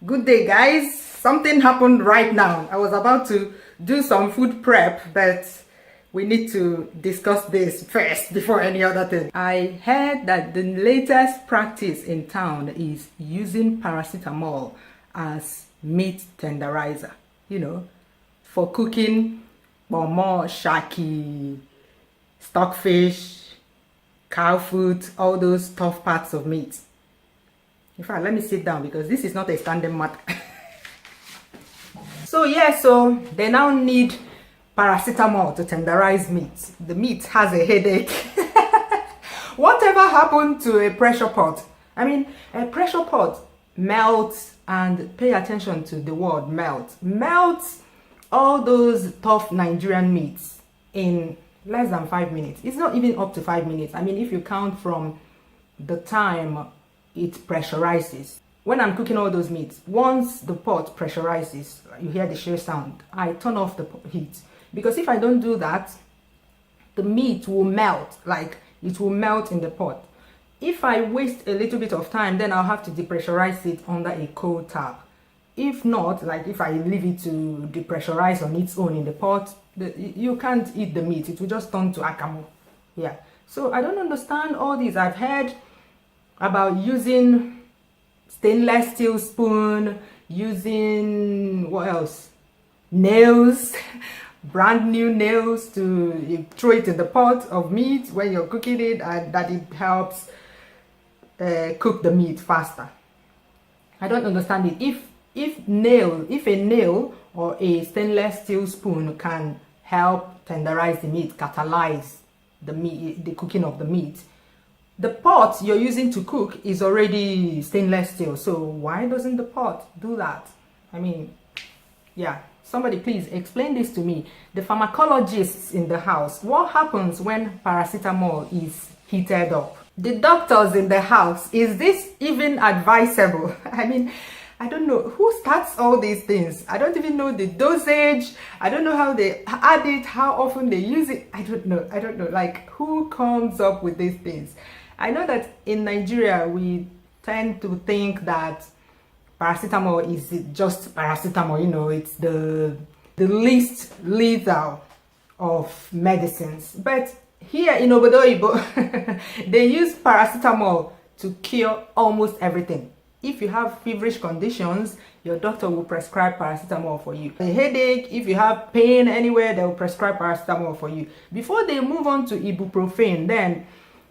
Good day, guys. Something happened right now. I was about to do some food prep, but we need to discuss this first before any other thing. I heard that the latest practice in town is using paracetamol as meat tenderizer, for cooking more shaki, stockfish, cow foot, all those tough parts of meat. In fact, let me sit down because this is not a standing matter. So they now need paracetamol to tenderize meat. The meat has a headache. Whatever happened to a pressure pot? I mean, a pressure pot melts, and pay attention to the word melt. Melts all those tough Nigerian meats in less than 5 minutes. It's not even up to 5 minutes. I mean, if you count from the time it pressurizes. When I'm cooking all those meats, once the pot pressurizes, you hear the shear sound, I turn off the heat. Because if I don't do that, the meat will melt, like it will melt in the pot. If I waste a little bit of time, then I'll have to depressurize it under a cold tap. If not, like if I leave it to depressurize on its own in the pot, you can't eat the meat. It will just turn to akamu. Yeah. So I don't understand all these. I've heard about using stainless steel spoon, using what else? Nails, brand new nails to throw it in the pot of meat when you're cooking it, and that it helps cook the meat faster. I don't understand it. If a nail or a stainless steel spoon can help tenderize the meat, catalyze the cooking of the meat, the pot you're using to cook is already stainless steel. So why doesn't the pot do that? I mean, yeah, somebody please explain this to me. The pharmacologists in the house, what happens when paracetamol is heated up? The doctors in the house, is this even advisable? I mean, I don't know who starts all these things. I don't even know the dosage. I don't know how they add it, how often they use it. I don't know. Like, who comes up with these things? I know that in Nigeria, we tend to think that paracetamol is just paracetamol, it's the least lethal of medicines. But here in Obodoyibo, they use paracetamol to cure almost everything. If you have feverish conditions, your doctor will prescribe paracetamol for you. A headache, if you have pain anywhere, they will prescribe paracetamol for you. Before they move on to ibuprofen, then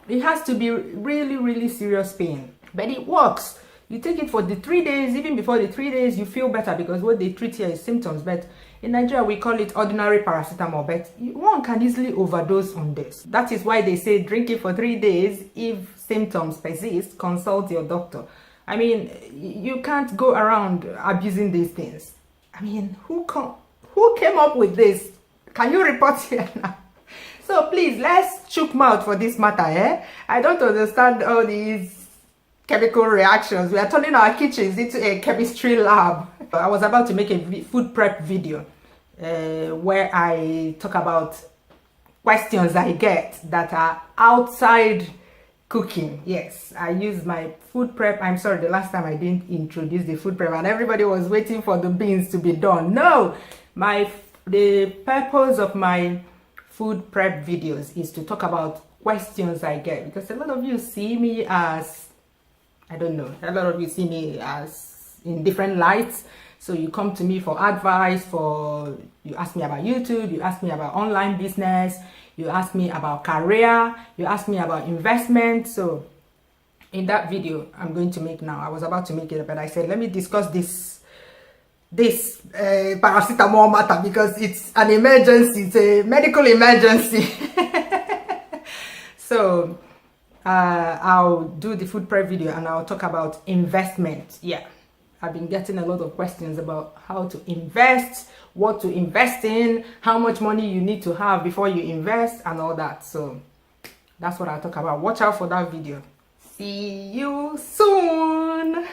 it has to be really, really serious pain. But it works. You take it for the 3 days, even before the 3 days, you feel better because what they treat here is symptoms. But in Nigeria, we call it ordinary paracetamol, but one can easily overdose on this. That is why they say drink it for 3 days. If symptoms persist, consult your doctor. I mean, you can't go around abusing these things. I mean, who came up with this? Can you report here now? So please, let's chook mouth for this matter, eh? I don't understand all these chemical reactions. We are turning our kitchens into a chemistry lab. I was about to make a food prep video where I talk about questions I get that are outside cooking. Yes, I use my food prep. I'm sorry, the last time I didn't introduce the food prep and everybody was waiting for the beans to be done. No, the purpose of my food prep videos is to talk about questions I get, because a lot of you see me as, I don't know, a lot of you see me as in different lights. So you come to me for advice, you ask me about YouTube, you ask me about online business, you ask me about career, you ask me about investment. So in that video I'm going to make now, I was about to make it, but I said, let me discuss this paracetamol matter because it's an emergency, it's a medical emergency. So I'll do the food prep video and I'll talk about investment. Yeah, I've been getting a lot of questions about how to invest, what to invest in, how much money you need to have before you invest and all that. So that's what I'll talk about. Watch out for that video. See you soon.